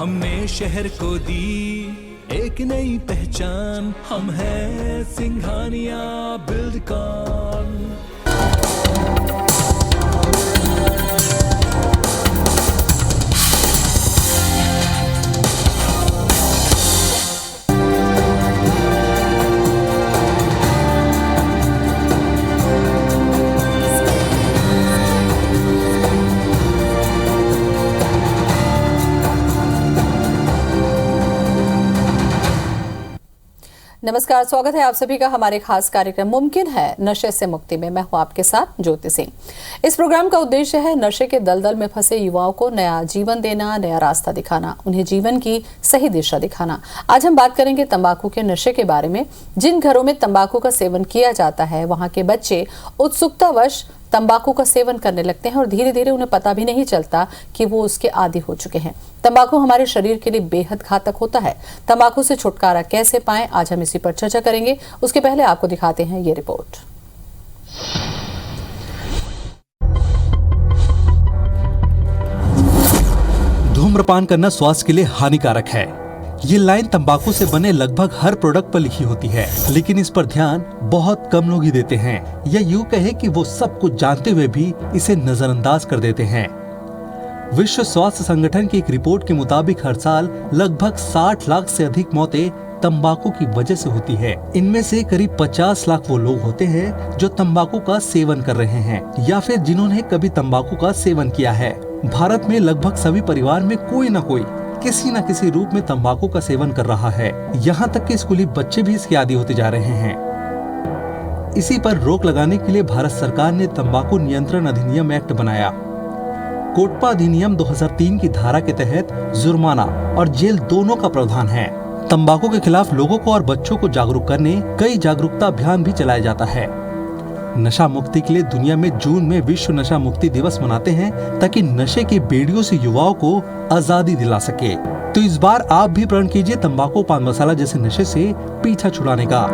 हमने शहर को दी एक नई पहचान, हम हैं सिंघानिया बिल्डकॉन। नमस्कार, स्वागत है आप सभी का हमारे खास कार्यक्रम मुमकिन है नशे से मुक्ति में। मैं हूं आपके साथ ज्योति सिंह। इस प्रोग्राम का उद्देश्य है नशे के दलदल में फंसे युवाओं को नया जीवन देना, नया रास्ता दिखाना, उन्हें जीवन की सही दिशा दिखाना। आज हम बात करेंगे तंबाकू के नशे के बारे में। जिन घरों में तंबाकू का सेवन किया जाता है वहां के बच्चे उत्सुकतावश तंबाकू का सेवन करने लगते हैं और धीरे धीरे उन्हें पता भी नहीं चलता कि वो उसके आदी हो चुके हैं। तंबाकू हमारे शरीर के लिए बेहद घातक होता है। तंबाकू से छुटकारा कैसे पाएं, आज हम इसी पर चर्चा करेंगे। उसके पहले आपको दिखाते हैं ये रिपोर्ट। धूम्रपान करना स्वास्थ्य के लिए हानिकारक है। ये लाइन तंबाकू से बने लगभग हर प्रोडक्ट पर लिखी होती है, लेकिन इस पर ध्यान बहुत कम लोग ही देते हैं, या यूं कहे कि वो सब कुछ जानते हुए भी इसे नजरअंदाज कर देते हैं। विश्व स्वास्थ्य संगठन की एक रिपोर्ट के मुताबिक हर साल लगभग 60 लाख से अधिक मौतें तंबाकू की वजह से होती है। इनमें से करीब 50 लाख वो लोग होते हैं जो तंबाकू का सेवन कर रहे हैं या फिर जिन्होंने कभी तंबाकू का सेवन किया है। भारत में लगभग सभी परिवार में कोई न कोई किसी न किसी रूप में तंबाकू का सेवन कर रहा है। यहाँ तक कि स्कूली बच्चे भी इसके आदी होते जा रहे हैं। इसी पर रोक लगाने के लिए भारत सरकार ने तंबाकू नियंत्रण अधिनियम एक्ट बनाया। कोटपा अधिनियम 2003 की धारा के तहत जुर्माना और जेल दोनों का प्रावधान है। तंबाकू के खिलाफ लोगों को और बच्चों को जागरूक करने कई जागरूकता अभियान भी चलाया जाता है। नशा मुक्ति के लिए दुनिया में जून में विश्व नशा मुक्ति दिवस मनाते हैं ताकि नशे की बेड़ियों से युवाओं को आजादी दिला सके। तो इस बार आप भी प्रण कीजिए तंबाकू पान मसाला जैसे नशे से पीछा छुड़ाने का।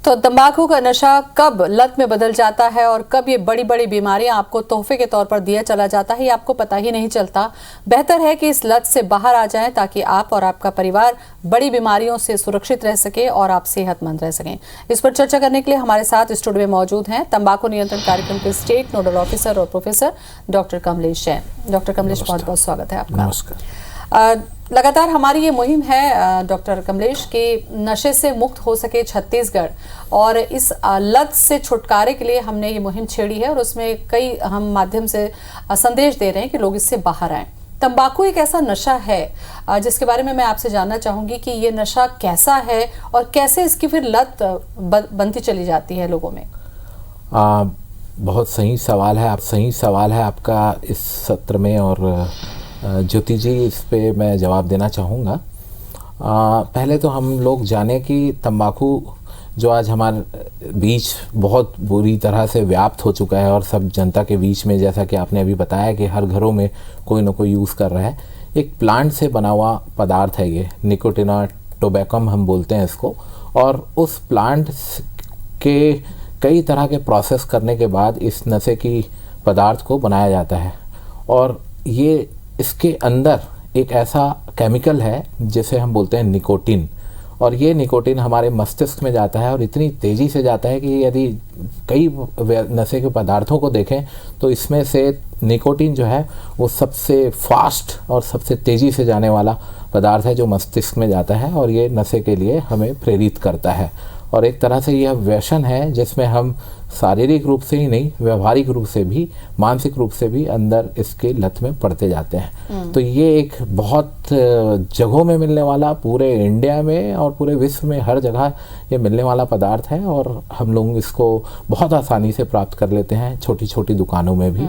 तो तंबाकू का नशा कब लत में बदल जाता है और कब ये बड़ी बड़ी बीमारियां आपको तोहफे के तौर पर दिया चला जाता है, ये आपको पता ही नहीं चलता। बेहतर है कि इस लत से बाहर आ जाएं ताकि आप और आपका परिवार बड़ी बीमारियों से सुरक्षित रह सके और आप सेहतमंद रह सकें। इस पर चर्चा करने के लिए हमारे साथ स्टूडियो में मौजूद हैं तंबाकू नियंत्रण कार्यक्रम के स्टेट नोडल ऑफिसर और professor doctor Kamlesh Jain. Doctor Kamlesh, बहुत बहुत स्वागत है आपका। नमस्कार। लगातार हमारी ये मुहिम है डॉक्टर कमलेश के नशे से मुक्त हो सके छत्तीसगढ़, और इस लत से छुटकारे के लिए हमने ये मुहिम छेड़ी है और उसमें कई हम माध्यम से संदेश दे रहे हैं कि लोग इससे बाहर आएं। तंबाकू एक ऐसा नशा है जिसके बारे में मैं आपसे जानना चाहूंगी कि ये नशा कैसा है और कैसे इसकी फिर लत बनती चली जाती है लोगों में। बहुत सही सवाल है आपका इस सत्र में, और ज्योति जी इस पे मैं जवाब देना चाहूँगा। पहले तो हम लोग जाने कि तंबाकू जो आज हमारे बीच बहुत बुरी तरह से व्याप्त हो चुका है और सब जनता के बीच में, जैसा कि आपने अभी बताया कि हर घरों में कोई ना कोई यूज़ कर रहा है, एक प्लांट से बना हुआ पदार्थ है ये, निकोटिना टोबैकम हम बोलते हैं इसको। और उस प्लांट के कई तरह के प्रोसेस करने के बाद इस नशे की पदार्थ को बनाया जाता है, और ये इसके अंदर एक ऐसा केमिकल है जिसे हम बोलते हैं निकोटिन, और ये निकोटिन हमारे मस्तिष्क में जाता है और इतनी तेज़ी से जाता है कि यदि कई नशे के पदार्थों को देखें तो इसमें से निकोटिन जो है वो सबसे फास्ट और सबसे तेज़ी से जाने वाला पदार्थ है जो मस्तिष्क में जाता है, और ये नशे के लिए हमें प्रेरित करता है। और एक तरह से यह व्यसन है जिसमें हम शारीरिक रूप से ही नहीं, व्यवहारिक रूप से भी, मानसिक रूप से भी अंदर इसके लत में पड़ते जाते हैं। तो ये एक बहुत जगहों में मिलने वाला, पूरे इंडिया में और पूरे विश्व में हर जगह ये मिलने वाला पदार्थ है, और हम लोग इसको बहुत आसानी से प्राप्त कर लेते हैं छोटी छोटी दुकानों में भी।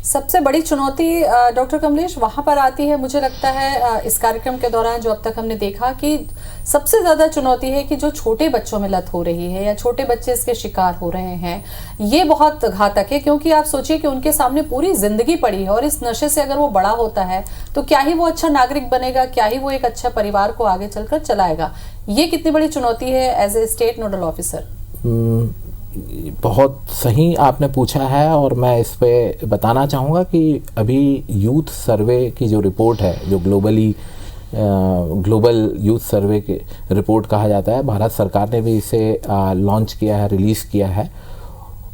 सबसे बड़ी चुनौती डॉक्टर कमलेश वहां पर आती है, मुझे लगता है इस कार्यक्रम के दौरान जो अब तक हमने देखा कि सबसे ज्यादा चुनौती है कि जो छोटे बच्चों में लत हो रही है या छोटे बच्चे इसके शिकार हो रहे हैं, ये बहुत घातक है। क्योंकि आप सोचिए कि उनके सामने पूरी जिंदगी पड़ी है और इस नशे से अगर वो बड़ा होता है तो क्या ही वो अच्छा नागरिक बनेगा, क्या ही वो एक अच्छा परिवार को आगे चलकर चलाएगा। ये कितनी बड़ी चुनौती है as a state nodal officer. बहुत सही आपने पूछा है और मैं इस पे बताना चाहूँगा कि अभी यूथ सर्वे की जो रिपोर्ट है, जो ग्लोबल यूथ सर्वे के रिपोर्ट कहा जाता है, भारत सरकार ने भी इसे लॉन्च किया है, रिलीज़ किया है।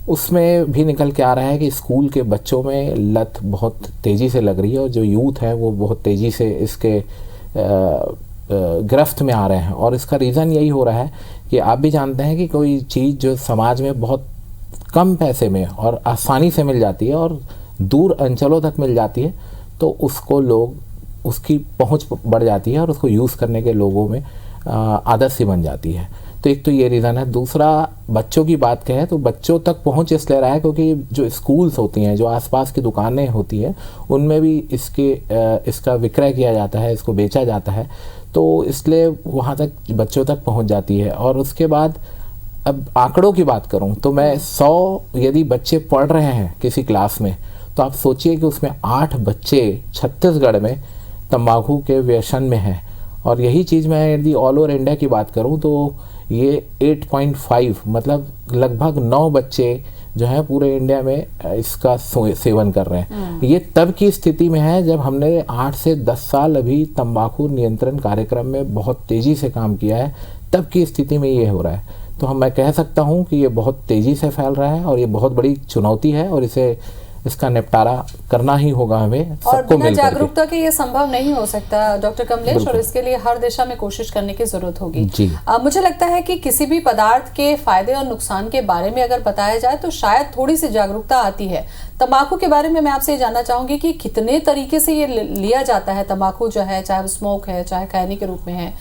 उसमें भी निकल के आ रहा है कि स्कूल के बच्चों में लत बहुत तेज़ी से लग रही है और जो यूथ है वो बहुत तेज़ी से इसके गिरफ्त में आ रहे हैं। और इसका रीज़न यही हो रहा है कि आप भी जानते हैं कि कोई चीज़ जो समाज में बहुत कम पैसे में और आसानी से मिल जाती है और दूर अंचलों तक मिल जाती है, तो उसको लोग, उसकी पहुंच बढ़ जाती है और उसको यूज़ करने के लोगों में आदत सी बन जाती है। तो एक तो ये रीज़न है। दूसरा, बच्चों की बात कहें तो बच्चों तक पहुंच इसलिए रहा है क्योंकि जो स्कूल्स होती हैं, जो आसपास की दुकानें होती हैं, उनमें भी इसका विक्रय किया जाता है, इसको बेचा जाता है, तो इसलिए वहाँ तक बच्चों तक पहुँच जाती है। और उसके बाद अब आंकड़ों की बात करूँ तो मैं 100 यदि बच्चे पढ़ रहे हैं किसी क्लास में, तो आप सोचिए कि उसमें 8 बच्चे छत्तीसगढ़ में तंबाकू के व्यसन में हैं। और यही चीज़ मैं यदि ऑल ओवर इंडिया की बात करूं तो ये 8.5 मतलब लगभग 9 बच्चे जो हैं पूरे इंडिया में इसका सेवन कर रहे हैं। ये तब की स्थिति में है जब हमने 8 से 10 साल अभी तंबाकू नियंत्रण कार्यक्रम में बहुत तेज़ी से काम किया है, तब की स्थिति में ये हो रहा है। तो मैं कह सकता हूँ कि ये बहुत तेज़ी से फैल रहा है और ये बहुत बड़ी चुनौती है और इसका निपटारा करना ही होगा हमें और सबको बिना मिलकर जागरूकता के ये संभव नहीं हो सकता डॉक्टर कमलेश, और इसके लिए हर दिशा में कोशिश करने की जरूरत होगी जी। मुझे लगता है कि किसी भी पदार्थ के फायदे और नुकसान के बारे में अगर बताया जाए तो शायद थोड़ी सी जागरूकता आती है। तंबाकू के बारे में मैं आपसे जानना चाहूंगी कि कितने तरीके से ये लिया जाता है तंबाकू जो है, चाहे वो स्मोक है चाहे खैनी के रूप में है,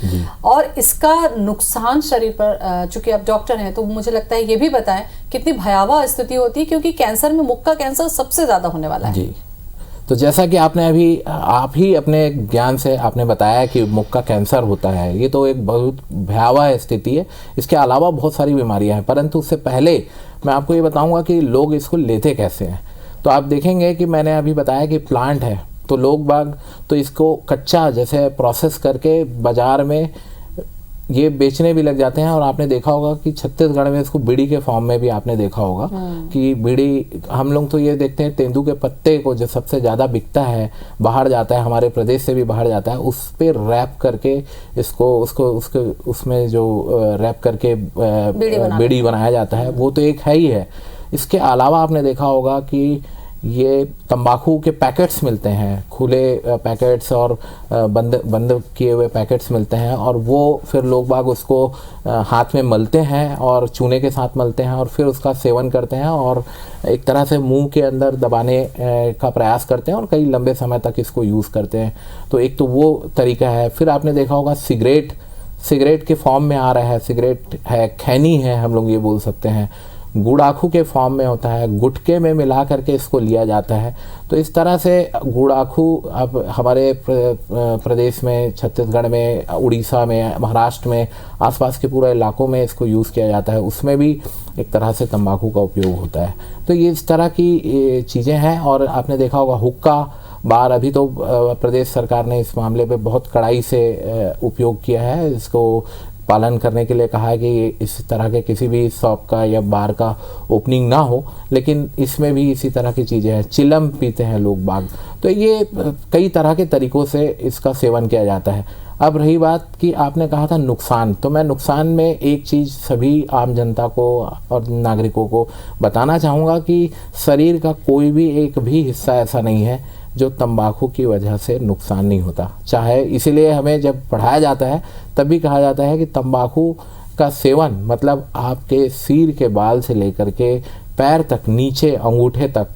और इसका नुकसान शरीर पर, चूंकि आप डॉक्टर हैं तो मुझे लगता है ये भी बताएं कितनी भयावह स्थिति होती है, क्योंकि कैंसर में मुख का कैंसर सबसे ज्यादा होने वाला है। जी, तो जैसा कि आपने अभी आप ही अपने ज्ञान से आपने बताया कि मुख का कैंसर होता है, ये तो एक बहुत भयावह स्थिति है। इसके अलावा बहुत सारी बीमारियां हैं, परंतु उससे पहले मैं आपको ये बताऊंगा कि लोग इसको लेते कैसे हैं। तो आप देखेंगे कि मैंने अभी बताया कि प्लांट है, तो लोग बाग तो इसको कच्चा जैसे प्रोसेस करके बाज़ार में ये बेचने भी लग जाते हैं। और आपने देखा होगा कि छत्तीसगढ़ में इसको बीड़ी के फॉर्म में भी आपने देखा होगा कि बीड़ी, हम लोग तो ये देखते हैं तेंदू के पत्ते को जो सबसे ज़्यादा बिकता है, बाहर जाता है, हमारे प्रदेश से भी बाहर जाता है, उस पर रैप करके उसमें जो रैप करके बीड़ी बनाया जाता है, वो तो एक है ही है। इसके अलावा आपने देखा होगा कि ये तंबाकू के पैकेट्स मिलते हैं, खुले पैकेट्स और बंद किए हुए पैकेट्स मिलते हैं, और वो फिर लोग बाग उसको हाथ में मलते हैं और चूने के साथ मलते हैं और फिर उसका सेवन करते हैं और एक तरह से मुंह के अंदर दबाने का प्रयास करते हैं और कई लंबे समय तक इसको यूज़ करते हैं। तो एक तो वो तरीका है। फिर आपने देखा होगा सिगरेट के फॉर्म में आ रहा है, सिगरेट है, खैनी है, हम लोग ये बोल सकते हैं, गुड़ाखू के फॉर्म में होता है, गुटके में मिला करके इसको लिया जाता है। तो इस तरह से गुड़ाखू अब हमारे प्रदेश में, छत्तीसगढ़ में, उड़ीसा में, महाराष्ट्र में, आसपास के पूरे इलाकों में इसको यूज़ किया जाता है, उसमें भी एक तरह से तंबाकू का उपयोग होता है। तो ये इस तरह की चीज़ें हैं। और आपने देखा होगा हुक्का बार, अभी तो प्रदेश सरकार ने इस मामले पे बहुत कड़ाई से उपयोग किया है, इसको पालन करने के लिए कहा है कि इस तरह के किसी भी शॉप का या बार का ओपनिंग ना हो, लेकिन इसमें भी इसी तरह की चीज़ें हैं। चिलम पीते हैं लोग बाग, तो ये कई तरह के तरीक़ों से इसका सेवन किया जाता है। अब रही बात कि आपने कहा था नुकसान, तो मैं नुकसान में एक चीज़ सभी आम जनता को और नागरिकों को बताना चाहूँगा कि शरीर का कोई भी एक भी हिस्सा ऐसा नहीं है जो तंबाकू की वजह से नुकसान नहीं होता। चाहे इसीलिए हमें जब पढ़ाया जाता है तब भी कहा जाता है कि तंबाकू का सेवन मतलब आपके सिर के बाल से लेकर के पैर तक, नीचे अंगूठे तक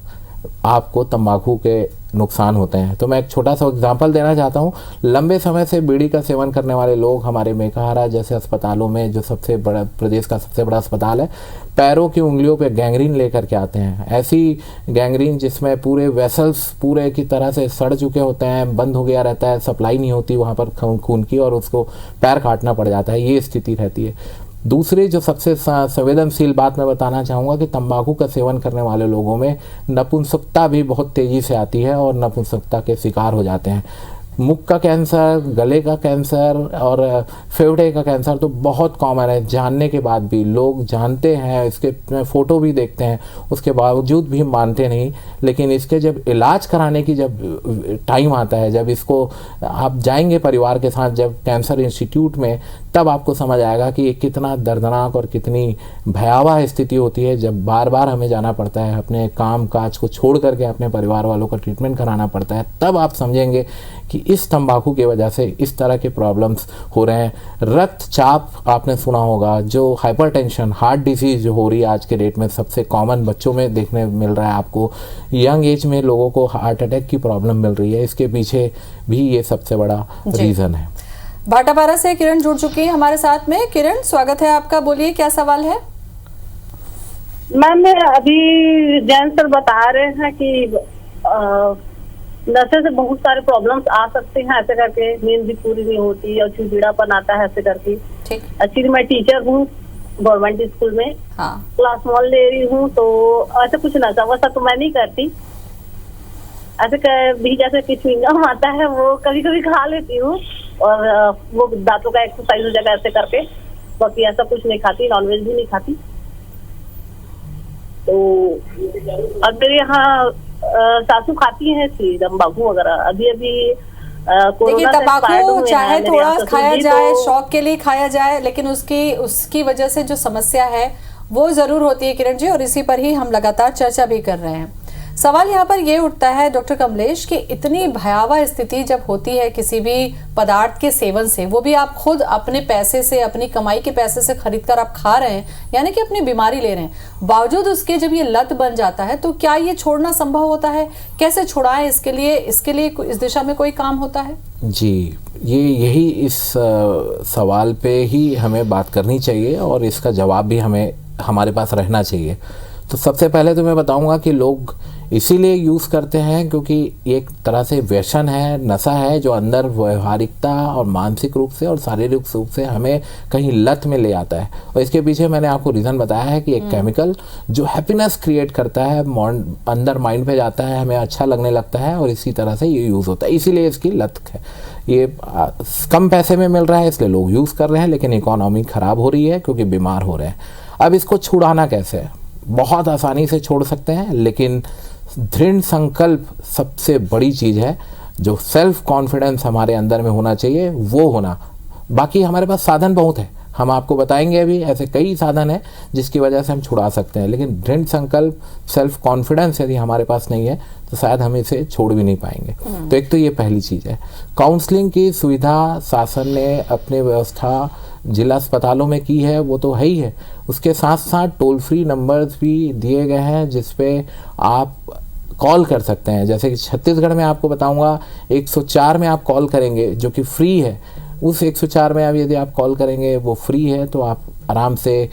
आपको तंबाकू के नुकसान होते हैं। तो मैं एक छोटा सा एग्जांपल देना चाहता हूँ। लंबे समय से बीड़ी का सेवन करने वाले लोग हमारे मेकाहारा जैसे अस्पतालों में, जो सबसे बड़ा प्रदेश का सबसे बड़ा अस्पताल है, पैरों की उंगलियों पे गैंग्रीन लेकर के आते हैं। ऐसी गैंग्रीन जिसमें पूरे वेसल्स पूरे की तरह से सड़ चुके होते हैं, बंद हो गया रहता है, सप्लाई नहीं होती वहाँ पर खून की, और उसको पैर काटना पड़ जाता है, ये स्थिति रहती है। दूसरी जो सबसे संवेदनशील बात मैं बताना चाहूँगा कि तंबाकू का सेवन करने वाले लोगों में नपुंसकता भी बहुत तेज़ी से आती है और नपुंसकता के शिकार हो जाते हैं। मुख का कैंसर, गले का कैंसर और फेफड़े का कैंसर तो बहुत कॉमन है। जानने के बाद भी लोग जानते हैं, इसके फ़ोटो भी देखते हैं, उसके बावजूद भी मानते नहीं। लेकिन इसके जब इलाज कराने की जब टाइम आता है, जब इसको आप जाएंगे परिवार के साथ जब कैंसर इंस्टीट्यूट में, तब आपको समझ आएगा कि ये कितना दर्दनाक और कितनी भयावह स्थिति होती है जब बार बार हमें जाना पड़ता है, अपने काम काज को छोड़ करके अपने परिवार वालों का ट्रीटमेंट कराना पड़ता है। तब आप समझेंगे कि इस तंबाकू की वजह से इस तरह के प्रॉब्लम्स हो रहे हैं। रक्तचाप आपने सुना होगा, जो हाइपरटेंशन, हार्ट डिजीज जो हो रही है आज के डेट में सबसे कॉमन बच्चों में देखने मिल रहा है आपको, यंग एज में लोगों को हार्ट अटैक की प्रॉब्लम मिल रही है। इसके पीछे भी ये सबसे बड़ा रीज़न है। भाटापारा से किरण जुड़ चुकी है हमारे साथ में। किरण, स्वागत है आपका, बोलिए क्या सवाल है? मैम, अभी जैन सर बता रहे हैं कि नशे से बहुत सारे प्रॉब्लम्स आ सकते हैं, ऐसे करके नींद भी पूरी नहीं होती और चिड़चिड़ापन आता है ऐसे करके। ठीक। एक्चुअली मैं टीचर हूँ गवर्नमेंट स्कूल में। हाँ। क्लास 1 ले रही हूँ, तो ऐसे कुछ नशा वैसा तो मैं नहीं करती। ऐसे भी जैसे कि च्युइंगम आता है वो कभी कभी खा लेती हूँ, और वो दांतों का एक्सरसाइज हो जाएगा ऐसे करके। बाकी ऐसा कुछ नहीं खाती, नॉनवेज भी नहीं खाती। तो अब मेरे यहाँ सासू खाती है तम्बाकू वगैरह। अभी देखिए, तंबाकू चाहे थोड़ा खाया जाए, शौक के लिए खाया जाए, लेकिन उसकी वजह से जो समस्या है वो जरूर होती है किरण जी, और इसी पर ही हम लगातार चर्चा भी कर रहे हैं। सवाल यहाँ पर ये उठता है डॉक्टर कमलेश कि इतनी भयावह स्थिति जब होती है किसी भी पदार्थ के सेवन से, वो भी आप खुद अपने पैसे से, अपनी कमाई के पैसे से खरीद कर आप खा रहे हैं, यानी कि अपनी बीमारी ले रहे हैं, बावजूद उसके जब ये लत बन जाता है तो क्या ये छोड़ना संभव होता है? कैसे छुड़ाएं? इसके लिए इस दिशा में कोई काम होता है? जी, यही इस सवाल पे ही हमें बात करनी चाहिए और इसका जवाब भी हमारे पास रहना चाहिए। तो सबसे पहले तो मैं बताऊंगा कि लोग इसीलिए यूज़ करते हैं क्योंकि एक तरह से व्यसन है, नशा है, जो अंदर व्यवहारिकता और मानसिक रूप से और शारीरिक रूप से हमें कहीं लत में ले आता है। और इसके पीछे मैंने आपको रीज़न बताया है कि एक केमिकल जो हैप्पीनेस क्रिएट करता है, अंदर माइंड पे जाता है, हमें अच्छा लगने लगता है और इसी तरह से ये यूज़ होता है। इसीलिए इसकी लत है। ये कम पैसे में मिल रहा है इसलिए लोग यूज़ कर रहे हैं, लेकिन इकोनॉमी ख़राब हो रही है क्योंकि बीमार हो रहे हैं। अब इसको छुड़ाना कैसे है? बहुत आसानी से छोड़ सकते हैं, लेकिन दृढ़ संकल्प सबसे बड़ी चीज़ है। जो सेल्फ कॉन्फिडेंस हमारे अंदर में होना चाहिए वो होना। बाकी हमारे पास साधन बहुत है, हम आपको बताएंगे अभी, ऐसे कई साधन हैं जिसकी वजह से हम छुड़ा सकते हैं, लेकिन दृढ़ संकल्प, सेल्फ कॉन्फिडेंस यदि हमारे पास नहीं है तो शायद हम इसे छोड़ भी नहीं पाएंगे। तो एक तो ये पहली चीज़ है। काउंसलिंग की सुविधा शासन ने अपनी व्यवस्था जिला अस्पतालों में की है, वो तो है ही है। उसके साथ साथ टोल फ्री नंबर्स भी दिए गए हैं जिस पे आप कॉल कर सकते हैं। जैसे कि छत्तीसगढ़ में आपको बताऊंगा 104 में आप कॉल करेंगे जो कि फ्री है। उस 104 में अब यदि आप कॉल करेंगे वो फ्री है, तो आप आराम से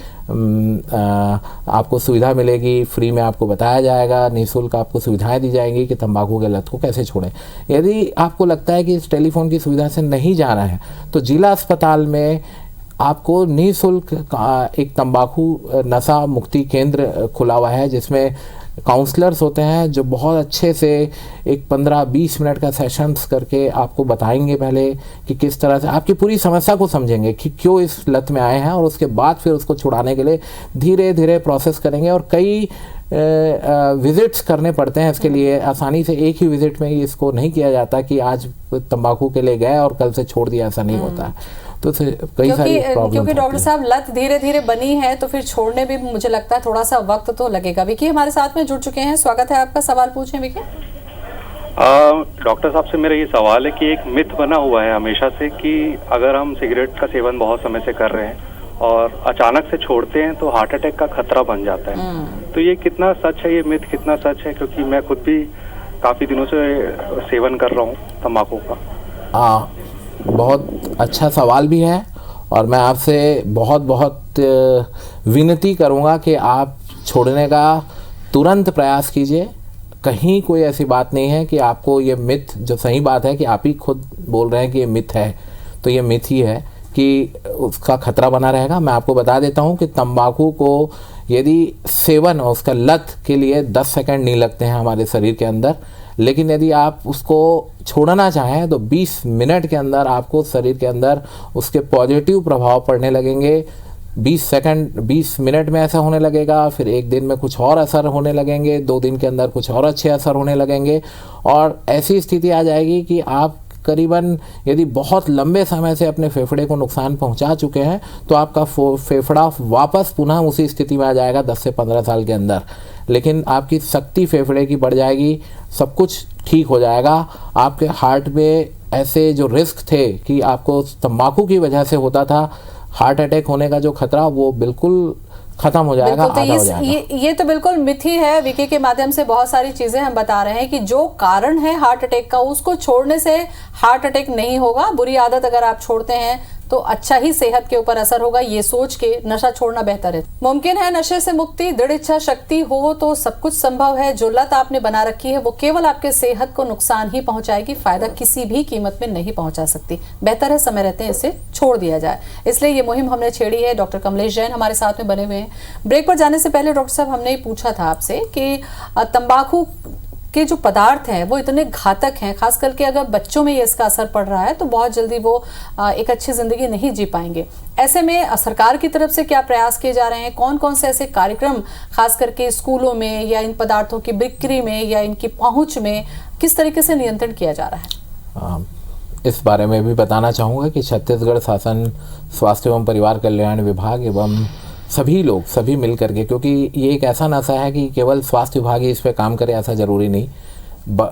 आपको सुविधा मिलेगी, फ्री में आपको बताया जाएगा, निःशुल्क आपको सुविधाएं दी जाएंगी कि तंबाकू के लत को कैसे छोड़ें। यदि आपको लगता है कि इस टेलीफोन की सुविधा से नहीं जाना है तो जिला अस्पताल में आपको निःशुल्क एक तंबाकू नशा मुक्ति केंद्र खुला हुआ है जिसमें काउंसलर्स होते हैं जो बहुत अच्छे से एक 15-20 मिनट का सेशंस करके आपको बताएंगे पहले कि किस तरह से आपकी पूरी समस्या को समझेंगे कि क्यों इस लत में आए हैं, और उसके बाद फिर उसको छुड़ाने के लिए धीरे धीरे प्रोसेस करेंगे। और कई विजिट्स करने पड़ते हैं इसके लिए। आसानी से एक ही विजिट में इसको नहीं किया जाता कि आज तंबाकू के लिए गए और कल से छोड़ दिया, ऐसा नहीं होता है। तो कई सारी प्रॉब्लम, क्योंकि डॉक्टर साहब लत धीरे धीरे बनी है तो फिर छोड़ने भी मुझे लगता है थोड़ा सा वक्त तो लगेगा। विकी हमारे साथ में जुड़ चुके हैं, स्वागत है आपका, सवाल पूछें विकी। डॉक्टर साहब से मेरा ये सवाल है कि एक मिथ बना हुआ है हमेशा से कि अगर हम सिगरेट का सेवन बहुत समय से कर रहे हैं और अचानक से छोड़ते हैं तो हार्ट अटैक का खतरा बन जाता है। तो ये कितना सच है, ये मिथ कितना सच है? क्योंकि मैं खुद भी काफी दिनों से सेवन कर रहा हूँ तंबाकू का। बहुत अच्छा सवाल भी है और मैं आपसे बहुत विनती करूँगा कि आप छोड़ने का तुरंत प्रयास कीजिए। कहीं कोई ऐसी बात नहीं है कि आपको ये मिथ, जो सही बात है कि आप ही खुद बोल रहे हैं कि ये मिथ है, तो ये मिथ ही है कि उसका खतरा बना रहेगा। मैं आपको बता देता हूँ कि तंबाकू को यदि सेवन और उसका लत के लिए 10 सेकंड नहीं लगते हैं हमारे शरीर के अंदर, लेकिन यदि आप उसको छोड़ना चाहें तो 20 मिनट के अंदर आपको शरीर के अंदर उसके पॉजिटिव प्रभाव पड़ने लगेंगे। 20 मिनट में ऐसा होने लगेगा, फिर एक दिन में कुछ और असर होने लगेंगे, 2 दिन के अंदर कुछ और अच्छे असर होने लगेंगे, और ऐसी स्थिति आ जाएगी कि आप करीबन यदि बहुत लंबे समय से अपने फेफड़े को नुकसान पहुंचा चुके हैं तो आपका फेफड़ा वापस पुनः उसी स्थिति में आ जाएगा 10 से 15 साल के अंदर। लेकिन आपकी शक्ति फेफड़े की बढ़ जाएगी, सब कुछ ठीक हो जाएगा। आपके हार्ट में ऐसे जो रिस्क थे कि आपको तंबाकू की वजह से होता था हार्ट अटैक होने का जो खतरा, वो बिल्कुल खत्म हो जाएगा, बिल्कुल। आधा हो जाएगा। ये तो बिल्कुल मिथ ही है। विकी के माध्यम से बहुत सारी चीजें हम बता रहे हैं कि जो कारण है हार्ट अटैक का, उसको छोड़ने से हार्ट अटैक नहीं होगा। बुरी आदत अगर आप छोड़ते हैं तो अच्छा ही सेहत के ऊपर असर होगा, ये सोच के नशा छोड़ना बेहतर है। मुमकिन है नशे से मुक्ति, दृढ़ इच्छा शक्ति हो तो सब कुछ संभव है। जो लत आपने बना रखी है वो केवल आपके सेहत को नुकसान ही पहुंचाएगी, फायदा किसी भी कीमत में नहीं पहुंचा सकती। बेहतर है समय रहते हैं इसे छोड़ दिया जाए। इसलिए ये मुहिम हमने छेड़ी है। डॉक्टर कमलेश जैन हमारे साथ में बने हुए हैं। ब्रेक पर जाने से पहले डॉक्टर साहब हमने पूछा था आपसे कि तंबाकू के जो पदार्थ हैं वो इतने घातक हैं, खास करके अगर बच्चों में ये इसका असर पड़ रहा है तो बहुत जल्दी वो एक अच्छी जिंदगी नहीं जी पाएंगे। ऐसे में सरकार की तरफ से क्या प्रयास किए जा रहे हैं? कौन कौन से ऐसे कार्यक्रम खास करके स्कूलों में या इन पदार्थों की बिक्री में या इनकी पहुंच में किस तरीके से नियंत्रण किया जा रहा है? इस बारे में भी बताना चाहूँगा कि छत्तीसगढ़ शासन स्वास्थ्य एवं परिवार कल्याण विभाग एवं सभी लोग सभी मिल करके, क्योंकि ये एक ऐसा नशा है कि केवल स्वास्थ्य विभाग ही इस पे काम करे ऐसा ज़रूरी नहीं,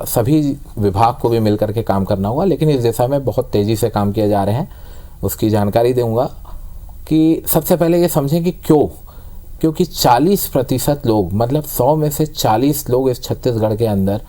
सभी विभाग को भी मिल करके काम करना होगा। लेकिन इस दिशा में बहुत तेज़ी से काम किए जा रहे हैं, उसकी जानकारी दूंगा। कि सबसे पहले ये समझें कि क्योंकि 40% लोग, मतलब 100 में से 40 लोग इस छत्तीसगढ़ के अंदर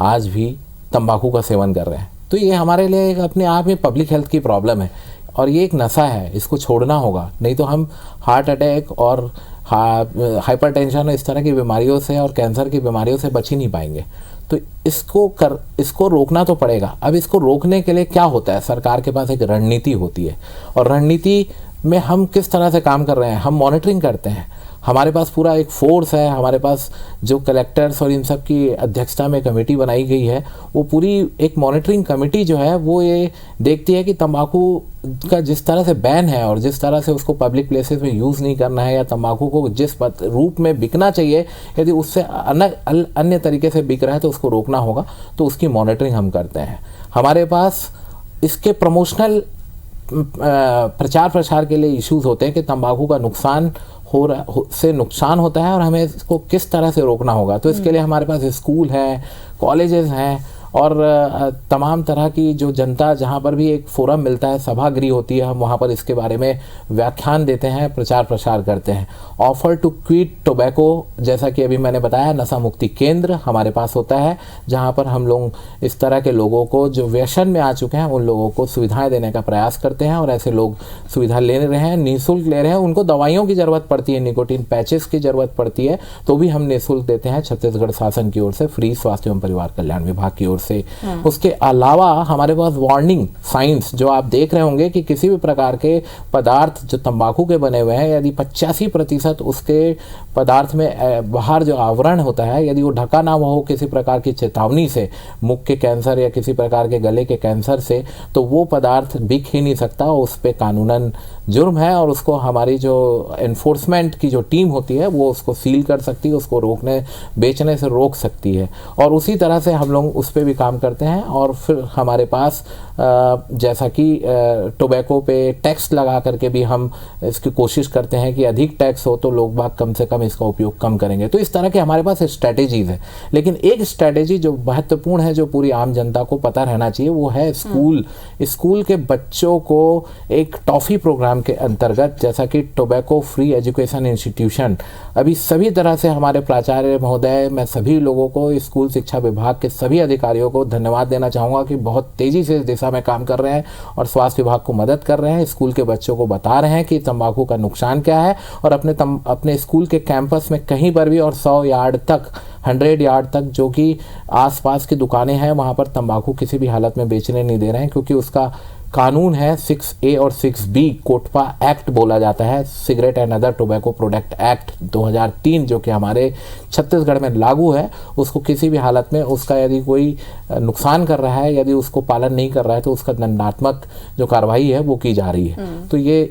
आज भी तंबाकू का सेवन कर रहे हैं। तो ये हमारे लिए एक अपने आप में पब्लिक हेल्थ की प्रॉब्लम है और ये एक नशा है, इसको छोड़ना होगा, नहीं तो हम हार्ट अटैक और हाइपरटेंशन इस तरह की बीमारियों से और कैंसर की बीमारियों से बच ही नहीं पाएंगे। तो इसको रोकना तो पड़ेगा। अब इसको रोकने के लिए क्या होता है, सरकार के पास एक रणनीति होती है और रणनीति में हम किस तरह से काम कर रहे हैं, हम मॉनिटरिंग करते हैं। हमारे पास पूरा एक फोर्स है, हमारे पास जो कलेक्टर्स और इन सब की अध्यक्षता में कमेटी बनाई गई है, वो पूरी एक मॉनिटरिंग कमेटी जो है वो ये देखती है कि तंबाकू का जिस तरह से बैन है और जिस तरह से उसको पब्लिक प्लेसेस में यूज़ नहीं करना है या तंबाकू को जिस रूप में बिकना चाहिए, यदि उससे अन्य तरीके से बिक रहा है तो उसको रोकना होगा। तो उसकी मॉनिटरिंग हम करते हैं। हमारे पास इसके प्रमोशनल प्रचार प्रसार के लिए इश्यूज होते हैं कि तंबाकू का नुकसान से नुकसान होता है और हमें इसको किस तरह से रोकना होगा। तो इसके लिए हमारे पास स्कूल है, कॉलेजेस हैं और तमाम तरह की जो जनता, जहाँ पर भी एक फोरम मिलता है, सभागृह होती है, हम वहाँ पर इसके बारे में व्याख्यान देते हैं, प्रचार प्रसार करते हैं। ऑफर टू क्विट टोबैको, जैसा कि अभी मैंने बताया, नशा मुक्ति केंद्र हमारे पास होता है, जहाँ पर हम लोग इस तरह के लोगों को जो व्यसन में आ चुके हैं उन लोगों को सुविधाएं देने का प्रयास करते हैं और ऐसे लोग सुविधा ले रहे हैं, निःशुल्क ले रहे हैं। उनको दवाइयों की ज़रूरत पड़ती है, निकोटीन पैचेस की ज़रूरत पड़ती है, तो भी हम निःशुल्क देते हैं छत्तीसगढ़ शासन की ओर से, फ्री स्वास्थ्य एवं परिवार कल्याण विभाग की ओर से। उसके अलावा हमारे पास वार्निंग साइंस जो आप देख रहे होंगे कि किसी भी प्रकार के पदार्थ जो तंबाकू के बने हुए हैं, यदि 85% उसके पदार्थ में बाहर जो आवरण होता है, यदि वो ढका ना हो किसी प्रकार की चेतावनी से, मुख के कैंसर या किसी प्रकार के गले के कैंसर से, तो वो पदार्थ बिक ही नहीं सकता, उस पर कानूनन जुर्म है और उसको हमारी जो एनफोर्समेंट की जो टीम होती है वो उसको सील कर सकती है, उसको बेचने से रोक सकती है। और उसी तरह से हम लोग उस पर भी काम करते हैं। और फिर हमारे पास जैसा कि टोबैको पे टैक्स लगा करके भी हम इसकी कोशिश करते हैं कि अधिक टैक्स हो तो लोग बाग कम से कम इसका उपयोग कम करेंगे। तो इस तरह के हमारे पास स्ट्रैटेजीज है। लेकिन एक स्ट्रैटेजी जो महत्वपूर्ण है, जो पूरी आम जनता को पता रहना चाहिए, वो है स्कूल के बच्चों को एक टॉफ़ी प्रोग्राम के अंतर्गत, जैसा कि टोबैको फ्री एजुकेशन इंस्टीट्यूशन, अभी सभी तरह से हमारे प्राचार्य महोदय, मैं सभी लोगों को, स्कूल शिक्षा विभाग के सभी अधिकारियों को धन्यवाद देना चाहूँगा कि बहुत तेज़ी से इस दिशा में काम कर रहे हैं और स्वास्थ्य विभाग को मदद कर रहे हैं। स्कूल के बच्चों को बता रहे हैं कि तंबाकू का नुकसान क्या है और अपने स्कूल के कैंपस में कहीं पर भी और 100 यार्ड तक, 100 यार्ड तक जो कि आसपास की दुकानें हैं, वहाँ पर तंबाकू किसी भी हालत में बेचने नहीं दे रहे हैं, क्योंकि उसका कानून है 6A और 6B कोटपा एक्ट बोला जाता है, cigarette and other tobacco product act 2003, जो कि हमारे छत्तीसगढ़ में लागू है, उसको किसी भी हालत में उसका यदि कोई नुकसान कर रहा है, यदि उसको पालन नहीं कर रहा है, तो उसका दंडात्मक जो कार्रवाई है वो की जा रही है। तो ये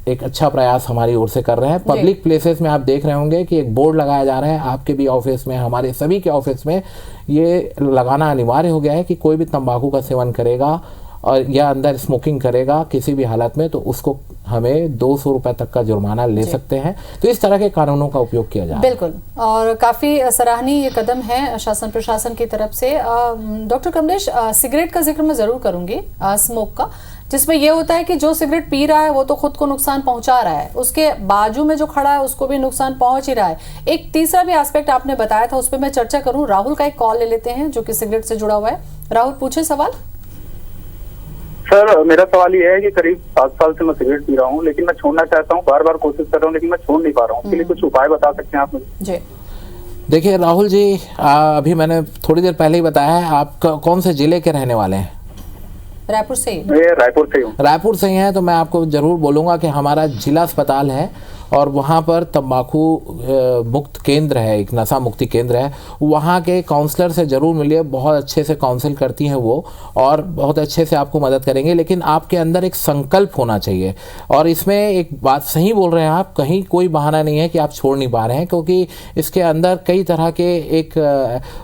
एक अच्छा प्रयास हमारी ओर से कर रहे हैं। पब्लिक प्लेसेस में आप देख रहे होंगे कि एक बोर्ड लगाया जा रहा है, आपके भी ऑफिस में, हमारे सभी के ऑफिस में ये लगाना अनिवार्य हो गया है कि कोई भी तंबाकू का सेवन करेगा और या अंदर स्मोकिंग करेगा किसी भी हालत में, तो उसको हमें 200 रुपए तक का जुर्माना ले सकते हैं। तो इस तरह के कानूनों का उपयोग किया जाए। बिल्कुल, और काफी सराहनीय ये कदम है शासन प्रशासन की तरफ से। डॉक्टर कमलेश, सिगरेट का जिक्र मैं जरूर करूंगी, स्मोक का, जिसमें यह होता है कि जो सिगरेट पी रहा है वो तो खुद को नुकसान पहुंचा रहा है, उसके बाजू में जो खड़ा है उसको भी नुकसान पहुंच ही रहा है। एक तीसरा भी एस्पेक्ट आपने बताया था, उस पर मैं चर्चा करूं। राहुल का एक कॉल ले लेते हैं जो कि सिगरेट से जुड़ा हुआ है। राहुल, पूछे सवाल। सर, मेरा सवाल ये है कि करीब 7 साल से मैं सिगरेट पी रहा हूँ, लेकिन मैं छोड़ना चाहता हूँ, बार बार कोशिश कर रहा हूँ, लेकिन मैं छोड़ नहीं पा रहा हूँ। इसके लिए कुछ उपाय बता सकते हैं आप मुझे? जी देखिए राहुल जी, अभी मैंने थोड़ी देर पहले ही बताया है, आप कौन से जिले के रहने वाले हैं? रायपुर से ही। मैं रायपुर से हूँ। रायपुर से ही हैं, तो मैं आपको जरूर बोलूँगा कि हमारा जिला अस्पताल है और वहाँ पर तंबाकू मुक्त केंद्र है, एक नशा मुक्ति केंद्र है। वहाँ के काउंसलर से ज़रूर मिलिए, बहुत अच्छे से काउंसिल करती हैं वो और बहुत अच्छे से आपको मदद करेंगे। लेकिन आपके अंदर एक संकल्प होना चाहिए, और इसमें एक बात सही बोल रहे हैं आप, कहीं कोई बहाना नहीं है कि आप छोड़ नहीं पा रहे हैं, क्योंकि इसके अंदर कई तरह के एक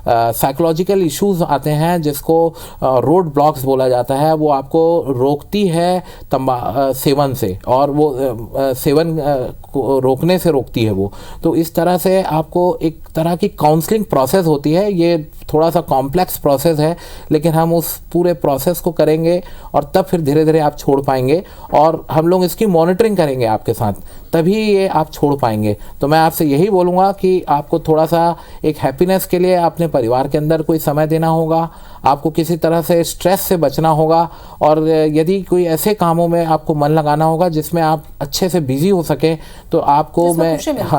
साइकोलॉजिकल इश्यूज आते हैं जिसको रोड ब्लॉक्स बोला जाता है। वो आपको रोकती है सेवन से, और वो सेवन रोकने से रोकती है वो। तो इस तरह से आपको एक तरह की काउंसलिंग प्रोसेस होती है। ये थोड़ा सा कॉम्प्लेक्स प्रोसेस है, लेकिन हम उस पूरे प्रोसेस को करेंगे और तब फिर धीरे धीरे आप छोड़ पाएंगे, और हम लोग इसकी मॉनिटरिंग करेंगे आपके साथ, तभी ये आप छोड़ पाएंगे। तो मैं आपसे यही बोलूँगा कि आपको थोड़ा सा एक हैप्पीनेस के लिए अपने परिवार के अंदर कोई समय देना होगा, आपको किसी तरह से स्ट्रेस से बचना होगा, और यदि कोई ऐसे कामों में आपको मन लगाना होगा जिसमें आप अच्छे से बिजी हो सके, तो आपको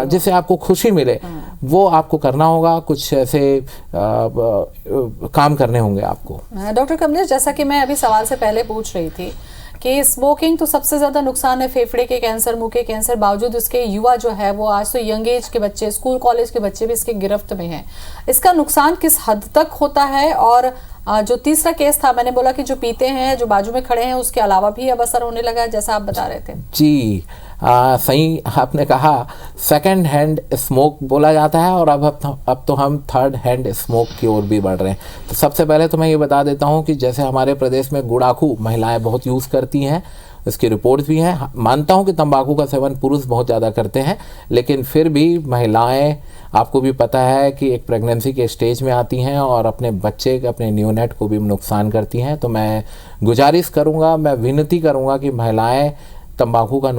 जिससे आपको खुशी मिले, वो आपको करना होगा। कुछ ऐसे काम करने होंगे आपको। डॉक्टर कमलेश, जैसा कि मैं अभी सवाल से पहले पूछ रही थी कि स्मोकिंग तो सबसे ज्यादा नुकसान है, फेफड़े के कैंसर, मुंह के कैंसर, बावजूद इसके युवा जो है वो आज तो यंग एज के बच्चे, स्कूल कॉलेज के बच्चे भी इसके गिरफ्त में हैं। इसका नुकसान किस हद तक होता है? और जो तीसरा केस था, मैंने बोला कि जो पीते हैं, जो बाजू में खड़े हैं, उसके अलावा भी अब असर होने लगा है, जैसा आप बता रहे थे। जी सही आपने कहा, सेकंड हैंड स्मोक बोला जाता है, और अब तो हम थर्ड हैंड स्मोक की ओर भी बढ़ रहे हैं। तो सबसे पहले तो मैं ये बता देता हूँ कि जैसे हमारे प्रदेश में गुड़ाखू महिलाएं बहुत यूज़ करती हैं, इसकी रिपोर्ट्स भी हैं। मानता हूँ कि तंबाकू का सेवन पुरुष बहुत ज़्यादा करते हैं, लेकिन फिर भी महिलाएं, आपको भी पता है कि एक प्रेगनेंसी के स्टेज में आती हैं और अपने बच्चे, अपने न्यूनेट को भी नुकसान करती हैं। तो मैं गुजारिश करूँगा, मैं विनती करूँगा कि महिलाएं तंबाकू का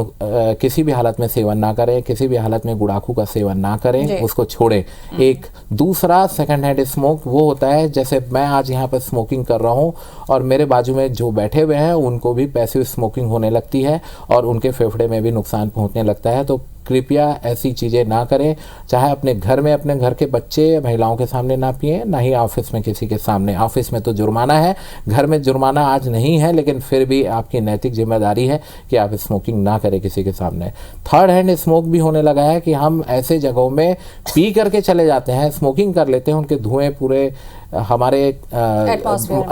किसी भी हालत में सेवन ना करें, किसी भी हालत में गुड़ाखू का सेवन ना करें, उसको छोड़ें। एक दूसरा सेकंड हैंड स्मोक वो होता है, जैसे मैं आज यहाँ पर स्मोकिंग कर रहा हूँ और मेरे बाजू में जो बैठे हुए हैं उनको भी पैसिव स्मोकिंग होने लगती है और उनके फेफड़े में भी नुकसान पहुँचने लगता है। तो कृपया ऐसी चीज़ें ना करें, चाहे अपने घर में, अपने घर के बच्चे, महिलाओं के सामने ना पिएं, ना ही ऑफिस में किसी के सामने। ऑफिस में तो जुर्माना है, घर में जुर्माना आज नहीं है, लेकिन फिर भी आपकी नैतिक जिम्मेदारी है कि आप स्मोकिंग ना करें किसी के सामने। थर्ड हैंड स्मोक भी होने लगा है कि हम ऐसे जगहों में पी करके चले जाते हैं, स्मोकिंग कर लेते हैं, उनके धुएं पूरे हमारे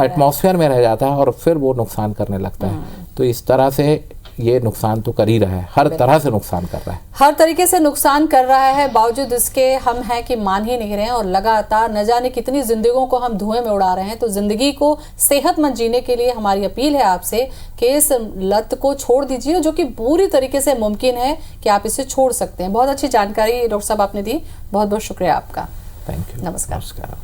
एटमॉस्फेयर में रह जाता है और फिर वो नुकसान करने लगता है। तो इस तरह से ये नुकसान तो कर ही रहा है, हर तरह से नुकसान कर रहा है, हर तरीके से नुकसान कर रहा है। बावजूद इसके हम हैं कि मान ही नहीं रहे हैं और लगातार न जाने कितनी जिंदगियों को हम धुएं में उड़ा रहे हैं। तो जिंदगी को सेहतमंद जीने के लिए हमारी अपील है आपसे कि इस लत को छोड़ दीजिए, जो कि पूरी तरीके से मुमकिन है कि आप इसे छोड़ सकते हैं। बहुत अच्छी जानकारी डॉक्टर साहब आपने दी, बहुत बहुत शुक्रिया आपका। Thank you. नमस्कार।